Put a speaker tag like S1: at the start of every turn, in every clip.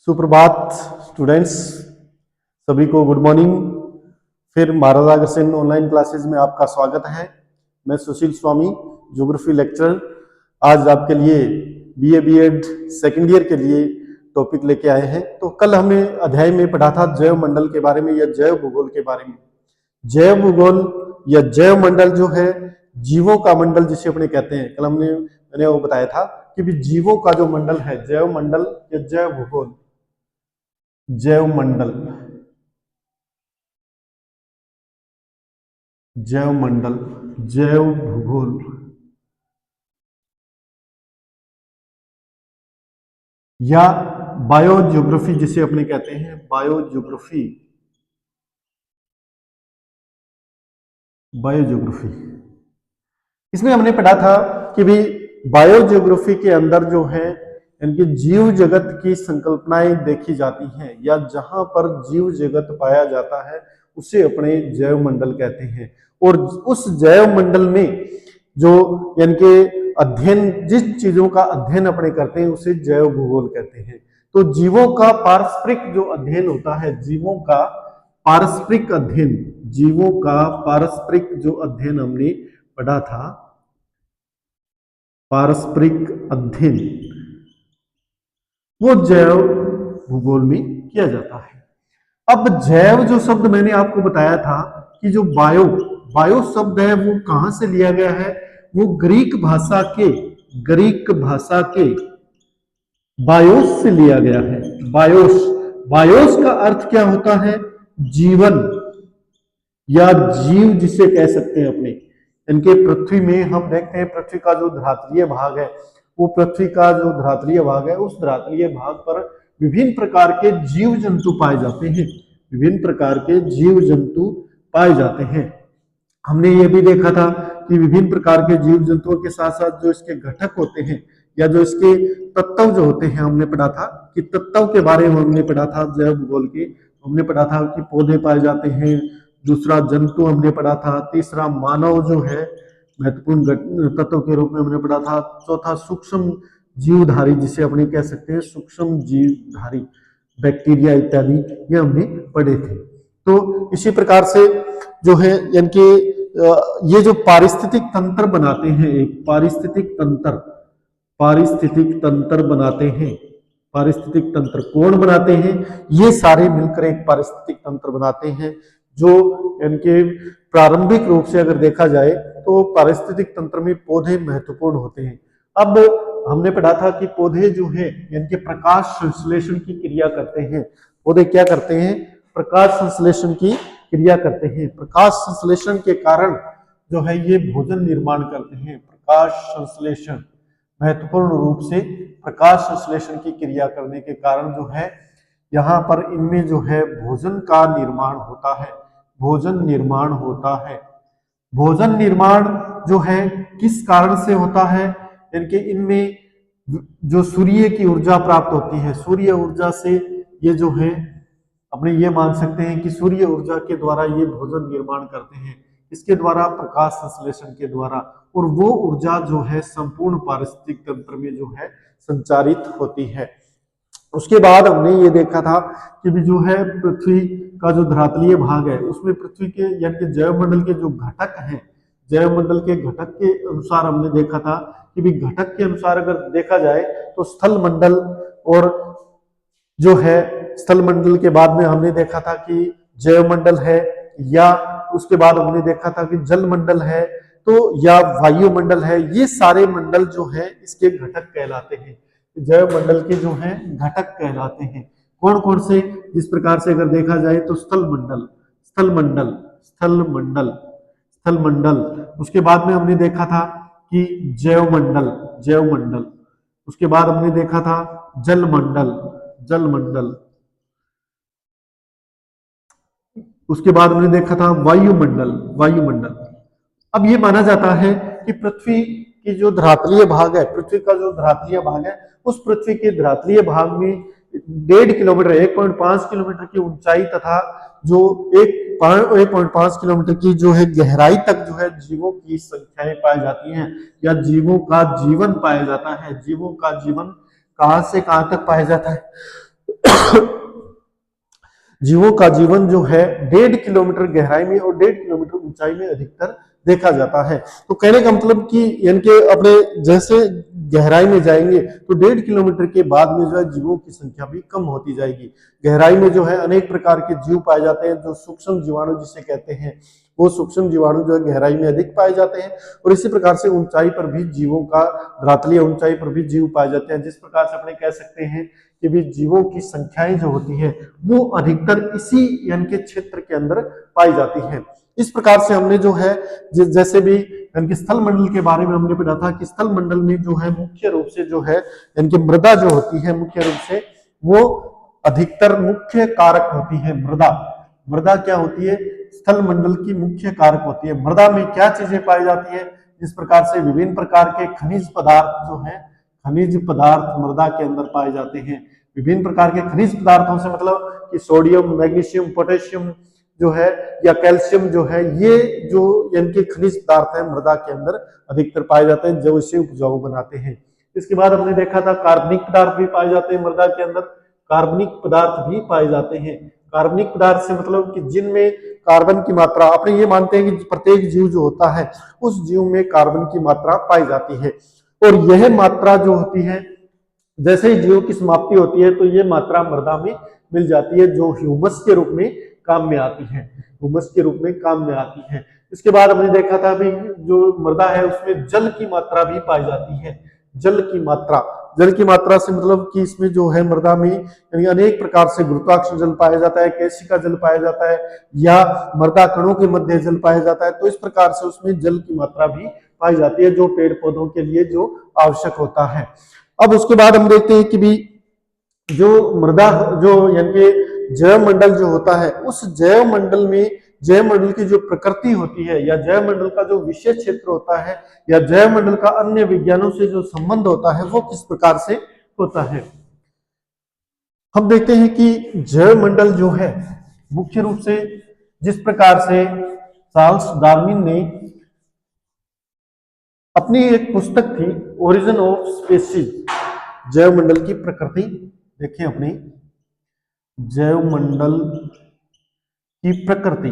S1: सुप्रभात स्टूडेंट्स, सभी को गुड मॉर्निंग। फिर महाराजा अग्रसेन ऑनलाइन क्लासेस में आपका स्वागत है। मैं सुशील स्वामी, ज्योग्राफी लेक्चरर, आज आपके लिए बीए बीएड सेकेंड ईयर के लिए टॉपिक लेके आए हैं। तो कल हमने अध्याय में पढ़ा था जैव मंडल के बारे में या जैव भूगोल के बारे में। जैव भूगोल या जैव मंडल जो है जीवों का मंडल जिसे अपने कहते हैं, कल मैंने वो बताया था कि भी जीवों का जो मंडल है जैव मंडल या जैव भूगोल, जैव मंडल, जैव मंडल, जैव भूगोल या बायोज्योग्राफी जिसे अपने कहते हैं, बायोज्योग्राफी, बायोज्योग्राफी। इसमें हमने पढ़ा था कि भी बायोज्योग्राफी के अंदर जो है इनकी जीव जगत की संकल्पनाएं देखी जाती हैं या जहां पर जीव जगत पाया जाता है उसे अपने जैव मंडल कहते हैं। और उस जैव मंडल में जो यानी कि अध्ययन, जिस चीजों का अध्ययन अपने करते हैं उसे जैव भूगोल कहते हैं। तो जीवों का पारस्परिक जो अध्ययन होता है, जीवों का पारस्परिक अध्ययन, जीवों का पारस्परिक जो अध्ययन हमने पढ़ा था, पारस्परिक अध्ययन, वो जैव भूगोल में किया जाता है। अब जैव जो शब्द मैंने आपको बताया था कि जो बायो शब्द है वो कहां से लिया गया है, वो ग्रीक भाषा के बायोस से लिया गया है। बायोस का अर्थ क्या होता है? जीवन या जीव जिसे कह सकते हैं अपने। इनके पृथ्वी में हम देखते हैं पृथ्वी का जो धरातलीय भाग है, वो पृथ्वी का जो धरातलीय भाग है उस धरातलीय भाग पर विभिन्न प्रकार के जीव जंतु पाए जाते हैं, विभिन्न प्रकार के जीव जंतु पाए जाते हैं। हमने ये भी देखा था कि विभिन्न प्रकार के जीव जंतुओं के साथ साथ जो इसके घटक होते हैं या जो इसके तत्व जो होते हैं, हमने पढ़ा था कि तत्व के बारे में हमने पढ़ा था जैव भूगोल के। हमने पढ़ा था कि पौधे पाए जाते हैं, दूसरा जंतु हमने पढ़ा था, तीसरा मानव जो है महत्वपूर्ण तत्व के रूप में हमने पढ़ा था, चौथा सूक्ष्म जीवधारी जिसे अपने कह सकते हैं सूक्ष्म जीवधारी, बैक्टीरिया इत्यादि, ये हमने पढ़े थे। तो इसी प्रकार से जो है यानी कि ये जो पारिस्थितिक तंत्र बनाते हैं, एक पारिस्थितिक तंत्र बनाते हैं, पारिस्थितिक तंत्र कौन बनाते हैं? ये सारे मिलकर एक पारिस्थितिक तंत्र बनाते हैं। जो इनके प्रारंभिक रूप से अगर देखा जाए तो पारिस्थितिक तंत्र में पौधे महत्वपूर्ण होते हैं। अब हमने पढ़ा था कि पौधे जो है इनके प्रकाश संश्लेषण की क्रिया करते हैं। पौधे क्या करते हैं? प्रकाश संश्लेषण की क्रिया करते हैं। प्रकाश संश्लेषण के कारण जो है ये भोजन निर्माण करते हैं। प्रकाश संश्लेषण, महत्वपूर्ण रूप से प्रकाश संश्लेषण की क्रिया करने के कारण जो है यहाँ पर इनमें जो है भोजन का निर्माण होता है, भोजन निर्माण होता है। भोजन निर्माण जो है किस कारण से होता है? इनके इनमें जो सूर्य की ऊर्जा प्राप्त होती है, सूर्य ऊर्जा से ये जो है अपने ये मान सकते हैं कि सूर्य ऊर्जा के द्वारा ये भोजन निर्माण करते हैं, इसके द्वारा प्रकाश संश्लेषण के द्वारा, और वो ऊर्जा जो है संपूर्ण पारिस्थितिक तंत्र में जो है संचारित होती है। उसके बाद हमने ये देखा था कि भी जो है पृथ्वी का जो धरातलीय भाग है उसमें पृथ्वी के यानी कि जैव मंडल के जो घटक हैं, जैव मंडल के घटक के अनुसार हमने देखा था कि भी घटक के अनुसार अगर देखा जाए तो स्थल मंडल, और जो है स्थल मंडल के बाद में हमने देखा था कि जैव मंडल है, या उसके बाद हमने देखा था कि जल मंडल है, तो या वायुमंडल है। ये सारे मंडल जो है इसके घटक कहलाते हैं, जैव मंडल के जो है घटक कहलाते हैं। कौन कौन से? जिस प्रकार से अगर देखा जाए तो स्थल मंडल, स्थल मंडल, स्थल मंडल, स्थल मंडल। उसके बाद में हमने देखा था कि जैव मंडल, जैव मंडल। उसके बाद हमने देखा था जल मंडल, जल मंडल। उसके बाद हमने देखा था वायुमंडल, वायुमंडल। अब ये माना जाता है कि पृथ्वी की जो धरातलीय भाग है, पृथ्वी का जो धरातलीय भाग है, उस पृथ्वी के धरातलीय भाग में 1.5 किलोमीटर, 1.5 किलोमीटर की ऊंचाई तथा जो 1.5 किलोमीटर की जो है गहराई तक जो है जीवों की संख्याएं पाई जाती हैं या जीवों का जीवन पाया जाता है। जीवों का जीवन कहां से कहां तक पाया जाता है? जीवों का जीवन जो है 1.5 किलोमीटर गहराई में और 1.5 किलोमीटर ऊंचाई में अधिकतर देखा जाता है। तो कहने का मतलब कि यानी कि अपने जैसे गहराई में जाएंगे तो 1.5 किलोमीटर के बाद में जो है जीवों की संख्या भी कम होती जाएगी। गहराई में जो है अनेक प्रकार के जीव पाए जाते हैं, जो सूक्ष्म जीवाणु जिसे कहते हैं, वो सूक्ष्म जीवाणु जो है गहराई में अधिक पाए जाते हैं। और इसी प्रकार से ऊंचाई पर भी जीवों का, धरातलीय ऊंचाई पर भी जीव पाए जाते हैं। जिस प्रकार से अपने कह सकते हैं कि भी जीवों की संख्याएं जो होती है वो अधिकतर इसी यानी कि क्षेत्र के अंदर पाई जाती है। इस प्रकार से हमने जो है जैसे भी यानी कि स्थल मंडल के बारे में हमने पढ़ा था कि स्थल मंडल में जो है मुख्य रूप से जो है यानी कि मृदा जो होती है, मुख्य रूप से वो अधिकतर मुख्य कारक होती है। मृदा क्या होती है? स्थल मंडल की मुख्य कारक होती है। मृदा में क्या चीजें पाई जाती है? जिस प्रकार से विभिन्न प्रकार के खनिज पदार्थ जो है, खनिज पदार्थ मृदा के अंदर पाए जाते हैं। विभिन्न प्रकार के खनिज पदार्थों से मतलब कि सोडियम, मैग्नीशियम, पोटेशियम जो है या कैल्शियम जो है, ये जो यानी कि खनिज पदार्थ है मृदा के अंदर अधिकतर पाए जाते हैं जो इसे उपजाऊ बनाते हैं। इसके बाद हमने देखा था कार्बनिक पदार्थ भी पाए जाते हैं मृदा के अंदर। कार्बनिक पदार्थ भी पाए जाते हैं। कार्बनिक पदार्थ से मतलब कि जिनमें कार्बन की मात्रा, अपने ये मानते हैं कि प्रत्येक जीव जो होता है उस जीव में कार्बन की मात्रा पाई जाती है। और यह मात्रा जो होती है, जैसे ही जीव की समाप्ति होती है तो ये मात्रा मृदा में मिल जाती है, जो ह्यूमस के रूप में काम में आती है। ह्यूमस के रूप में काम में आती है। इसके बाद हमने देखा था भी जो मृदा है उसमें जल की मात्रा भी पाई जाती है। जल की मात्रा से मतलब कि इसमें जो है मृदा में यानी अनेक प्रकार से गुरुत्वाकर्षण जल पाया जाता है, केशिका जल पाया जाता है, या मृदा कणों के मध्य जल पाया जाता है। तो इस प्रकार से उसमें जल की मात्रा भी पाई जाती है जो पेड़ पौधों के लिए जो आवश्यक होता है। अब उसके बाद हम देखते हैं कि भी जो मृदा जो यानी कि जैव मंडल जो होता है, उस जैव मंडल में जैव मंडल की जो प्रकृति होती है या जैव मंडल का जो विशेष क्षेत्र होता है या जैव मंडल का अन्य विज्ञानों से जो संबंध होता है वो किस प्रकार से होता है। हम देखते हैं कि जैव मंडल जो है मुख्य रूप से जिस प्रकार से चार्ल्स डार्विन ने अपनी एक पुस्तक थी ओरिजिन ऑफ स्पीशीज, जैव मंडल की प्रकृति, देखिए अपनी जैव मंडल की प्रकृति,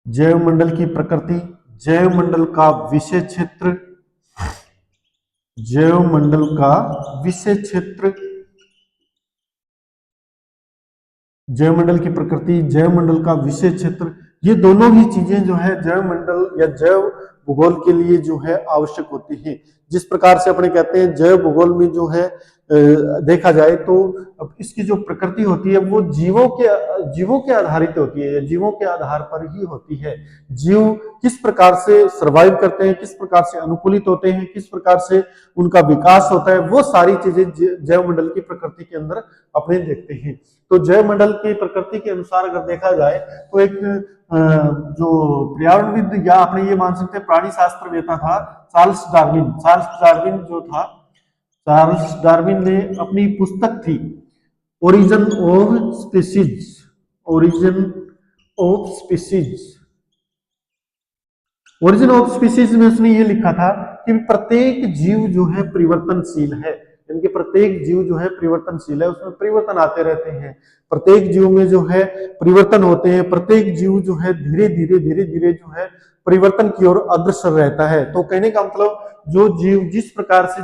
S1: जैव मंडल की प्रकृति, जैव मंडल का विषय क्षेत्र, जैव मंडल का विषय क्षेत्र, जैव मंडल की प्रकृति, जैव मंडल का विषय क्षेत्र, ये दोनों ही चीजें जो है जैव मंडल या जैव भूगोल के लिए जो है आवश्यक होती है। जिस प्रकार से अपने कहते हैं जैव भूगोल में जो है देखा जाए तो इसकी जो प्रकृति होती है वो जीवों के आधारित होती है, जीवों के आधार पर ही होती है। जीव किस प्रकार से सर्वाइव करते हैं, किस प्रकार से अनुकूलित होते हैं, किस प्रकार से उनका विकास होता है, वो सारी चीजें जैव मंडल की प्रकृति के अंदर अपने देखते हैं। तो जैव मंडल की प्रकृति के अनुसार अगर देखा जाए तो एक जो पर्यावरणविद या अपने ये मान सकते हैं प्राणी शास्त्रवेत्ता था चार्ल्स डार्विन जो था, चार्ल्स डार्विन ने अपनी पुस्तक थी origin of species, origin of species, origin of species में उसने ये लिखा था कि प्रत्येक जीव जो है परिवर्तनशील है, यानी कि प्रत्येक जीव जो है परिवर्तनशील है, उसमें परिवर्तन आते रहते हैं। प्रत्येक जीव में जो है परिवर्तन होते हैं, प्रत्येक जीव जो है धीरे धीरे जो है परिवर्तन की ओर अग्रसर रहता है। तो कहने का मतलब जो जीव जिस प्रकार से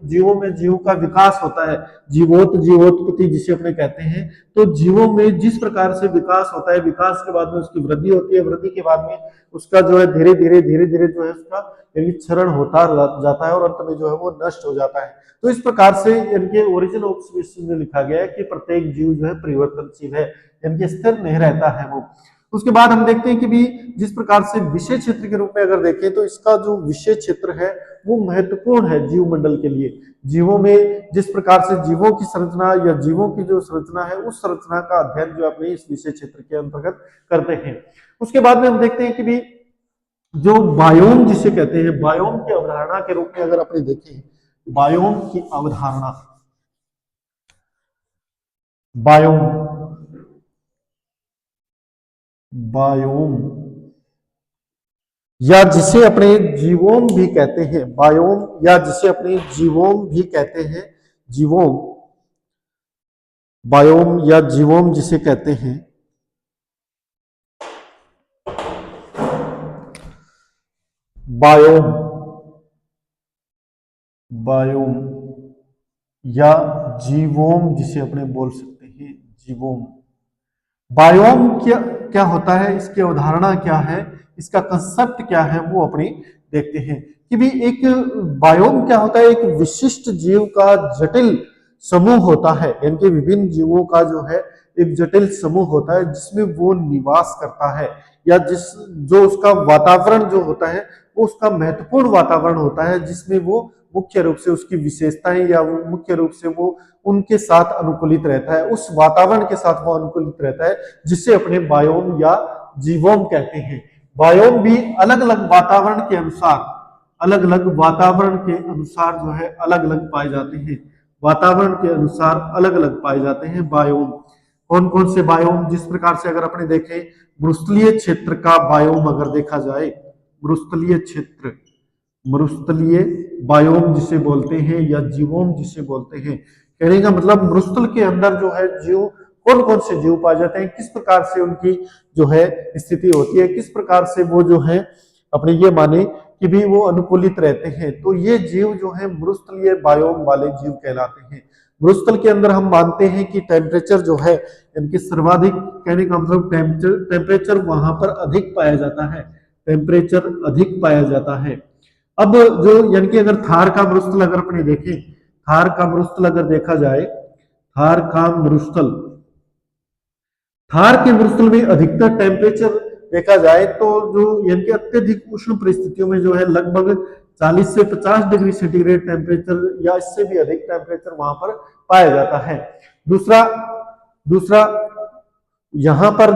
S1: जीवों में जीव का विकास होता है, जीवोत्पत्ति जिसे अपने कहते हैं, तो जीवों में जिस प्रकार से विकास होता है, विकास के बाद में उसकी वृद्धि होती है, वृद्धि के बाद में उसका जो है धीरे धीरे जो है उसका यानी क्षरण होता जाता है और अंत में जो है वो नष्ट हो जाता है। तो इस प्रकार से यानी कि ओरिजिन ऑफ स्पीशीज में लिखा गया है कि प्रत्येक जीव जो है परिवर्तनशील है, यानी कि स्थिर नहीं रहता है वो। उसके बाद हम देखते हैं कि भी जिस प्रकार से विषय क्षेत्र के रूप में अगर देखें तो इसका जो विषय क्षेत्र है वो महत्वपूर्ण है जीव मंडल के लिए। जीवों में जिस प्रकार से जीवों की संरचना या जीवों की जो संरचना है उस संरचना का अध्ययन जो अपने इस विषय क्षेत्र के अंतर्गत करते हैं। उसके बाद में हम देखते हैं कि भी जो बायोम जिसे कहते हैं, बायोम की अवधारणा के रूप में अगर अपने देखें, बायोम की अवधारणा, बायोम या जिसे अपने जीवोम भी कहते हैं, बायोम या जिसे अपने जीवोम भी कहते हैं, जीवोम, बायोम या जीवोम जिसे कहते हैं, बायोम, बायोम या जीवोम जिसे अपने बोल सकते हैं, जीवोम। बायोम क्या क्या होता है, इसकी अवधारणा क्या है, इसका कंसेप्ट क्या है, वो अपने देखते हैं कि भी एक बायोम क्या होता है। एक विशिष्ट जीव का जटिल समूह होता है, यानी कि विभिन्न जीवों का जो है एक जटिल समूह होता है जिसमें वो निवास करता है, या जो उसका वातावरण जो होता है वो उसका महत्वपूर्ण वातावरण होता है, जिसमें वो मुख्य रूप से उसकी विशेषताएं या वो मुख्य रूप से वो उनके साथ अनुकूलित रहता है, उस वातावरण के साथ वो अनुकूलित रहता है, जिसे अपने बायोम या जीवोम कहते हैं। बायोम भी अलग अलग वातावरण के अनुसार, अलग अलग वातावरण के अनुसार जो है अलग अलग पाए जाते हैं, वातावरण के अनुसार अलग अलग पाए जाते हैं बायोम। कौन कौन से बायोम, जिस प्रकार से अगर अपने देखें मरुस्थलीय क्षेत्र का बायोम अगर देखा जाए, मरुस्थलीय क्षेत्र, मरुस्थलीय बायोम जिसे बोलते हैं या जीवोम जिसे बोलते हैं, कहने का मतलब मरुस्थल के अंदर जो है जीव, कौन कौन से जीव पाए जाते हैं, किस प्रकार से उनकी जो है स्थिति होती है, किस प्रकार से वो जो है अपने ये माने कि भी वो अनुकूलित रहते हैं, तो ये जीव जो है मरुस्थलीय बायोम वाले जीव कहलाते हैं। मरुस्थल के अंदर हम मानते हैं कि टेम्परेचर जो है इनके सर्वाधिक, कहने का मतलब टेम्परेचर वहां पर अधिक पाया जाता है, टेम्परेचर अधिक पाया जाता है। अब जो यानी कि अगर थार का मरुस्थल अगर अपने देखें, थार का मरुस्थल अगर देखा जाए, थार का मरुस्थल, थार के मरुस्थल में अधिकतर टेम्परेचर देखा जाए तो जो यानी कि अत्यधिक उष्ण परिस्थितियों में जो है लगभग 40 से 50 डिग्री सेंटीग्रेड टेम्परेचर या इससे भी अधिक टेम्परेचर वहां पर पाया जाता है। दूसरा दूसरा यहाँ पर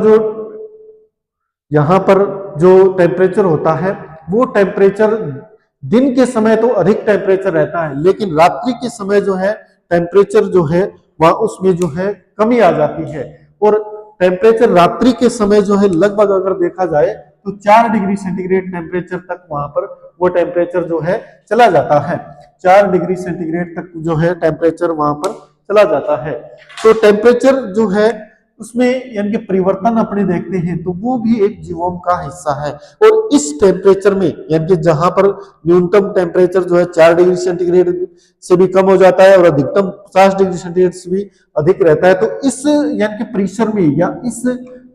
S1: जो टेम्परेचर होता है वो टेम्परेचर दिन के समय तो अधिक टेम्परेचर रहता है, लेकिन रात्रि के समय जो है टेम्परेचर जो है वह उसमें जो है कमी आ जाती है, और टेम्परेचर रात्रि के समय जो है लगभग अगर देखा जाए तो 4 डिग्री सेंटीग्रेड टेम्परेचर तक वहां पर वो टेम्परेचर जो है चला जाता है, 4 डिग्री सेंटीग्रेड तक जो है टेम्परेचर वहां पर चला जाता है। तो टेम्परेचर जो है उसमें यानी कि परिवर्तन अपने देखते हैं तो वो भी एक जीवोम का हिस्सा है। और इस टेम्परेचर में यानी कि जहां पर न्यूनतम टेम्परेचर जो है 4 डिग्री सेंटीग्रेड से भी कम हो जाता है और अधिकतम 50 डिग्री सेंटीग्रेड से भी अधिक रहता है, तो इस यानी कि परिसर में या इस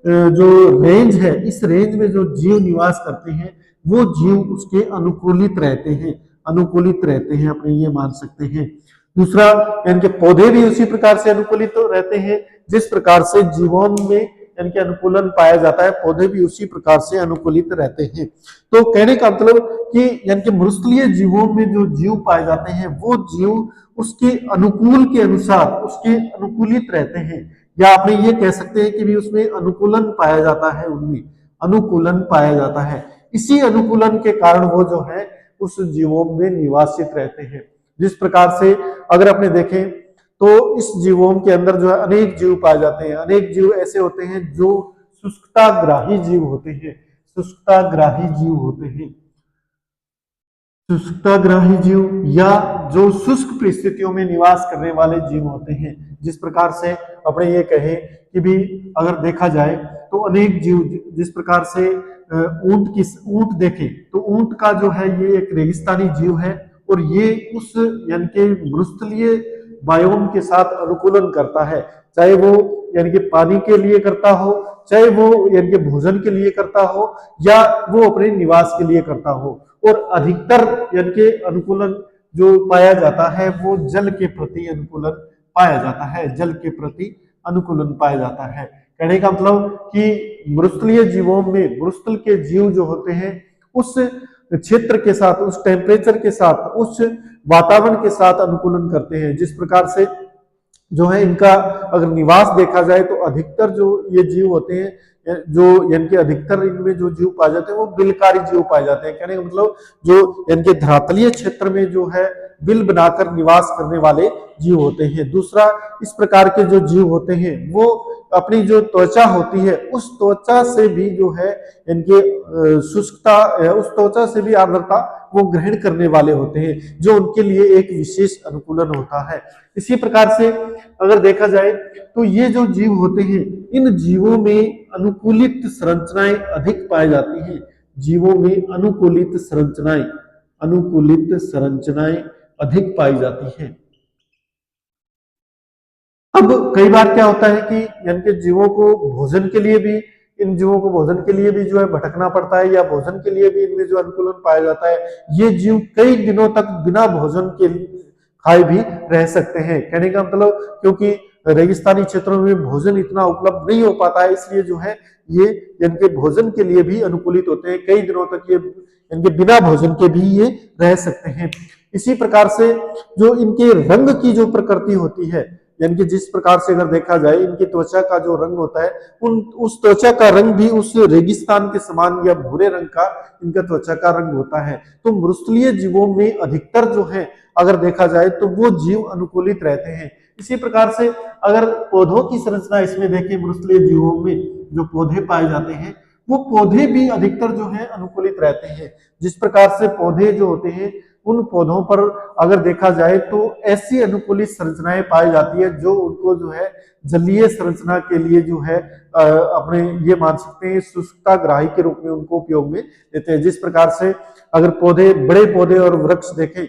S1: जो रेंज है, इस रेंज में जो जीव निवास करते हैं वो जीव उसके अनुकूलित रहते हैं, अनुकूलित रहते हैं अपने ये मान सकते हैं। दूसरा यानी कि पौधे भी उसी प्रकार से अनुकूलित तो रहते हैं जिस प्रकार से जीवों में यानी कि अनुकूलन पाया जाता है, पौधे भी उसी प्रकार से अनुकूलित रहते हैं। तो कहने का मतलब कि यानी कि मरुस्थलीय जीवों में जो जीव पाए जाते हैं वो जीव उसके अनुकूल के अनुसार उसके अनुकूलित रहते हैं, या आप ये कह सकते हैं कि भी उसमें अनुकूलन पाया जाता है, उनमें अनुकूलन पाया जाता है। इसी अनुकूलन के कारण वो जो है उस जीवों में निवासित रहते हैं। जिस प्रकार से अगर अपने देखें तो इस जीवों के अंदर जो है अनेक जीव पाए जाते हैं, अनेक जीव ऐसे होते हैं जो शुष्कताग्राही जीव होते हैं, शुष्कताग्राही जीव होते हैं, शुष्कताग्राही जीव या जो शुष्क परिस्थितियों में निवास करने वाले जीव होते हैं। जिस प्रकार से अपने ये कहें कि भी अगर देखा जाए तो अनेक जीव, जिस प्रकार से ऊंट देखें तो ऊंट का जो है ये एक रेगिस्तानी जीव है और ये उस यानी कि मरुस्थलीय बायोम के साथ अनुकूलन करता है, चाहे वो यानी कि पानी के लिए करता हो, चाहे वो यानी कि भोजन के लिए करता हो या वो अपने निवास के लिए करता हो। और अधिकतर यानी कि अनुकूलन जो पाया जाता है वो जल के प्रति अनुकूलन पाया जाता है, जल के प्रति अनुकूलन पाया जाता है। कहने का मतलब कि मरुस्थलीय जीवों में मरुस्थल के जीव जो होते हैं उस क्षेत्र के साथ, उस टेम्परेचर के साथ, उस वातावरण के साथ अनुकूलन करते हैं। जिस प्रकार से जो है इनका अगर निवास देखा जाए तो अधिकतर जो ये जीव होते हैं, जो यानी कि अधिकतर इनमें जो जीव पाए जाते हैं वो बिलकारी जीव पाए जाते हैं। कहने का मतलब जो यानी कि धरातलीय क्षेत्र में जो है बिल बनाकर निवास करने वाले जीव होते हैं। दूसरा, इस प्रकार के जो जीव होते हैं वो अपनी जो त्वचा होती है उस त्वचा से भी जो है इनके शुष्कता, उस त्वचा से भी आर्द्रता वो ग्रहण करने वाले होते हैं, जो उनके लिए एक विशेष अनुकूलन होता है। इसी प्रकार से अगर देखा जाए तो ये जो जीव होते हैं, इन जीवों में अनुकूलित संरचनाएं अधिक पाई जाती हैं। जीवों में अनुकूलित संरचनाएं अधिक पाई जाती हैं। अब कई बार क्या होता है कि यानी कि जीवों को भोजन के लिए भी, इन जीवों को भोजन के लिए भी जो है भटकना पड़ता है, या भोजन के लिए भी इनमें जो अनुकूलन पाया जाता है। ये जीव कई दिनों तक बिना भोजन के खाए भी रह सकते हैं। कहने का मतलब, क्योंकि रेगिस्तानी क्षेत्रों में भोजन इतना उपलब्ध नहीं हो पाता है, इसलिए जो है ये इनके भोजन के लिए भी अनुकूलित होते हैं। कई दिनों तक ये इनके बिना भोजन के भी ये रह सकते हैं। इसी प्रकार से जो इनके रंग की जो प्रकृति होती है, यानी कि जिस प्रकार से अगर देखा जाए इनकी त्वचा का जो रंग होता है, उस त्वचा का रंग भी उस रेगिस्तान के समान या भूरे रंग का इनका त्वचा का रंग होता है। तो मरुस्थलीय जीवों में अधिकतर जो है अगर देखा जाए तो वो जीव अनुकूलित रहते हैं। इसी प्रकार से अगर पौधों की संरचना इसमें देखें, मरुस्थलीय जीवों में जो पौधे पाए जाते हैं, वो पौधे भी अधिकतर जो है अनुकूलित रहते हैं। जिस प्रकार से पौधे जो होते हैं, उन पौधों पर अगर देखा जाए तो ऐसी अनुकूलित संरचनाएं पाई जाती है जो उनको जो है जलीय संरचना के लिए जो है अपने ये मान सकते हैं शुष्कता ग्राही के रूप में उनको उपयोग में लेते हैं। जिस प्रकार से अगर पौधे, बड़े पौधे और वृक्ष देखें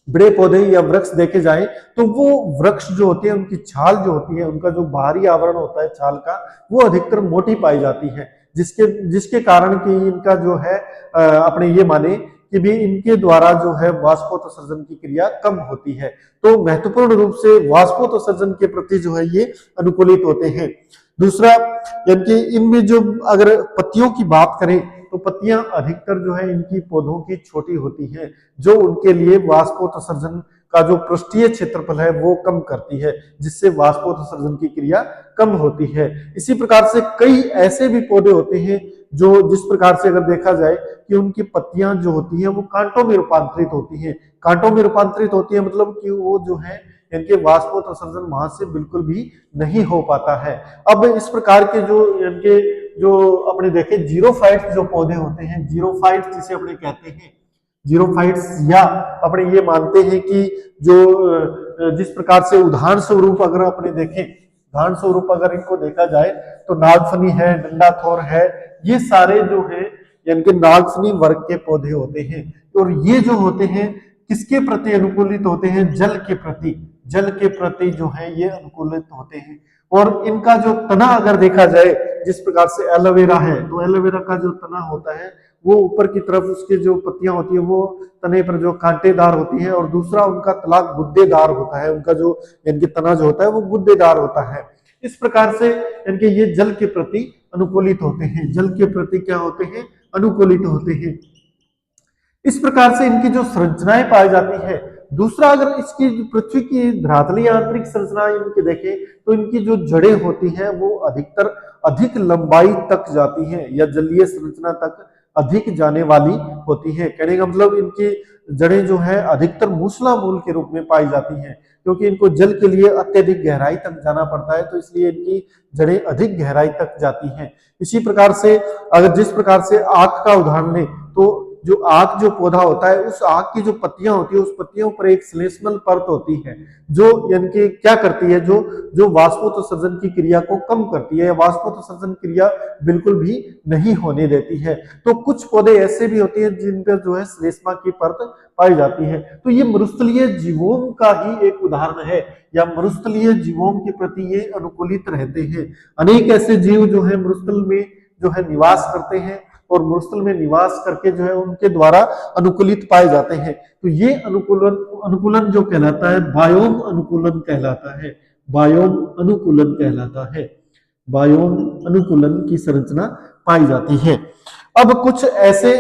S1: बड़े पौधे या वृक्ष देखे जाए तो वो वृक्ष जो होते हैं, उनकी छाल जो होती है, उनका जो बाहरी आवरण होता है छाल का, वो अधिकतर मोटी पाई जाती है, जिसके कारण कि इनका जो है अपने ये माने कि भी इनके द्वारा जो है वाष्पोत्सर्जन की क्रिया कम होती है। तो महत्वपूर्ण रूप से वाष्पोत्सर्जन के प्रति जो है ये अनुकूलित होते हैं। दूसरा, यानी कि इनमें जो अगर पत्तियों की बात करें तो पत्तियां अधिकतर जो है इनकी पौधों की छोटी होती हैं, जो उनके लिए वाष्पोत्सर्जन का जो पृष्ठीय क्षेत्रफल है वो कम करती है, जिससे वाष्पोत्सर्जन की क्रिया कम होती है। इसी प्रकार से कई ऐसे भी पौधे होते हैं जो, जिस प्रकार से अगर देखा जाए कि उनकी पत्तियां जो होती हैं वो कांटों में रूपांतरित होती हैं। कांटों में रूपांतरित होती है मतलब कि वो जो है इनके वाष्पोत्सर्जन वहां से बिल्कुल भी नहीं हो पाता है। अब इस प्रकार के जो इनके जो अपने देखें जीरोफाइट्स जो पौधे होते हैं, जीरोफाइट्स जिसे अपने कहते हैं, जीरोफाइट्स, या अपने ये मानते हैं कि जो जिस प्रकार से उदाहरण स्वरूप अगर अपने देखें, उदाहरण स्वरूप अगर इनको देखा जाए तो नागफनी है, डंडाथोर है, ये सारे जो है यानी कि नागफनी वर्ग के पौधे होते हैं। और ये जो होते हैं किसके प्रति अनुकूलित होते हैं? जल के प्रति जो है ये अनुकूलित होते हैं। और इनका जो तना अगर देखा जाए, जिस प्रकार से एलोवेरा है, तो एलोवेरा का जो तना होता है वो ऊपर की तरफ उसकी जो पत्तियां होती है वो तने पर जो कांटेदार होती है, और दूसरा उनका तला गुद्देदार होता है, उनका जो इनके तना जो होता है वो गुद्देदार होता है। इस प्रकार से इनके ये जल के प्रति अनुकूलित होते हैं, जल के प्रति क्या होते हैं? अनुकूलित होते हैं। इस प्रकार से इनकी जो संरचनाएं पाई जाती है। दूसरा, अगर इसकी पृथ्वी की धरातलीय आंतरिक संरचना इनकी देखें तो इनकी जो जड़ें होती हैं वो अधिकतर अधिक लंबाई तक जाती हैं, या जलीय संरचना तक अधिक जाने वाली होती है। कहने का मतलब इनकी जड़ें जो है अधिकतर मूसला मूल के रूप में पाई जाती हैं, क्योंकि इनको जल के लिए अत्यधिक गहराई तक जाना पड़ता है, तो इसलिए इनकी जड़ें अधिक गहराई तक जाती हैं। इसी प्रकार से अगर जिस प्रकार से आग का उदाहरण लें तो जो आग जो पौधा होता है, उस आग की जो पत्तियां होती है, उस पत्तियों पर एक श्लेष्मल परत होती है जो यानी कि क्या करती है, जो वाष्पोत्सर्जन की क्रिया को कम करती है, वाष्पोत्सर्जन क्रिया बिल्कुल भी नहीं होने देती है। तो कुछ पौधे ऐसे भी होते हैं जिन पर जो है श्लेष्मा की परत पाई जाती है। तो ये मरुस्थलीय जीवों का ही एक उदाहरण है, या मरुस्थलीय जीवों के प्रति ये अनुकूलित रहते हैं। अनेक ऐसे जीव जो है मरुस्थल में जो है निवास करते हैं, और मरुस्थल में निवास करके जो है उनके द्वारा अनुकूलित पाए जाते हैं। तो ये अनुकूलन जो कहलाता है बायोम अनुकूलन कहलाता है, बायोम अनुकूलन कहलाता है, बायोम अनुकूलन की संरचना पाई जाती है। अब कुछ ऐसे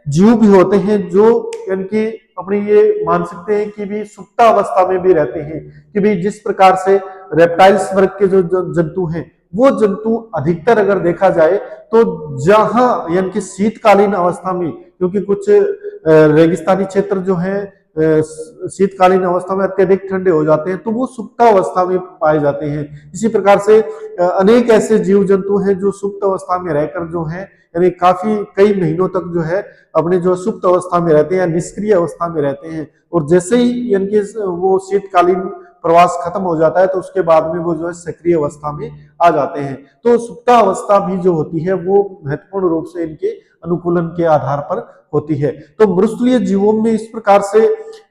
S1: जीव भी होते हैं जो यानी कि अपने ये मान सकते हैं कि भी सुप्तावस्था में भी रहते हैं, कि भी जिस प्रकार से रेप्टाइल्स वर्ग के जो जंतु हैं, वो जंतु अधिकतर अगर देखा जाए तो जहां यानी कि शीतकालीन अवस्था में, क्योंकि कुछ रेगिस्तानी क्षेत्र जो है शीतकालीन अवस्था में अत्यधिक ठंडे हो जाते हैं तो वो सुप्तावस्था में पाए जाते हैं। इसी प्रकार से अनेक ऐसे जीव जंतु हैं जो सुप्त अवस्था में रहकर जो है यानी काफी कई महीनों तक जो है अपने जो सुप्त अवस्था में रहते हैं या निष्क्रिय अवस्था में रहते हैं, और जैसे ही यानी कि वो शीतकालीन प्रवास खत्म हो जाता है तो उसके बाद में वो जो है सक्रिय अवस्था में आ जाते हैं। तो सुप्तावस्था भी जो होती है वो महत्वपूर्ण रूप से इनके अनुकूलन के आधार पर होती है। तो मृस्थलीय जीवों में इस प्रकार से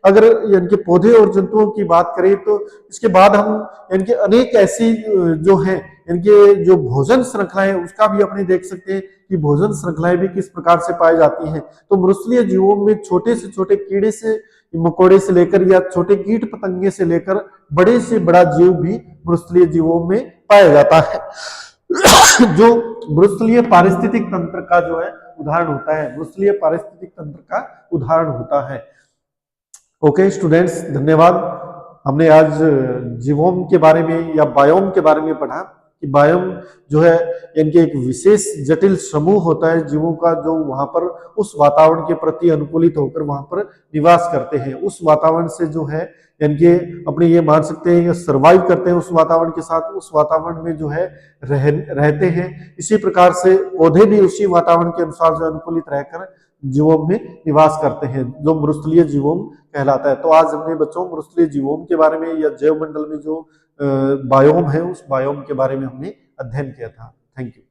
S1: अगर यानी कि पौधे और जंतुओं की बात करें तो इसके बाद हम यानी कि अनेक ऐसी जो है इनके जो भोजन श्रृंखलाएं उसका भी अपने देख सकते हैं कि भोजन श्रृंखलाएं भी किस प्रकार से पाई जाती हैं। तो मृस्थलीय जीवों में छोटे से छोटे कीड़े से मकोड़े से लेकर या छोटे कीट पतंगे से लेकर बड़े से बड़ा जीव भी मृस्थलीय जीवों में पाया जाता है जो मृस्थलीय पारिस्थितिक तंत्र का जो है उदाहरण होता है, मृस्थलीय पारिस्थितिक तंत्र का उदाहरण होता है। ओके स्टूडेंट्स, धन्यवाद। हमने आज जीवोम के बारे में या बायोम के बारे में पढ़ा कि बायोम जो है यानी कि एक विशेष जटिल समूह होता है जीवों का जो वहां पर उस वातावरण के प्रति अनुकूलित होकर वहां पर निवास करते हैं, उस वातावरण से जो है यानी कि अपने ये मान सकते हैं सर्वाइव करते हैं उस वातावरण के साथ, उस वातावरण में जो है रहते हैं। इसी प्रकार से पौधे भी उसी वातावरण के अनुसार जो अनुकूलित रहकर जीवोम में निवास करते हैं जो मृस्थलीय जीवोम कहलाता है। तो आज हमने बच्चों मृस्थलीय जीवोम के बारे में या जैव मंडल में जो बायोम है उस बायोम के बारे में हमने अध्ययन किया था। Thank you.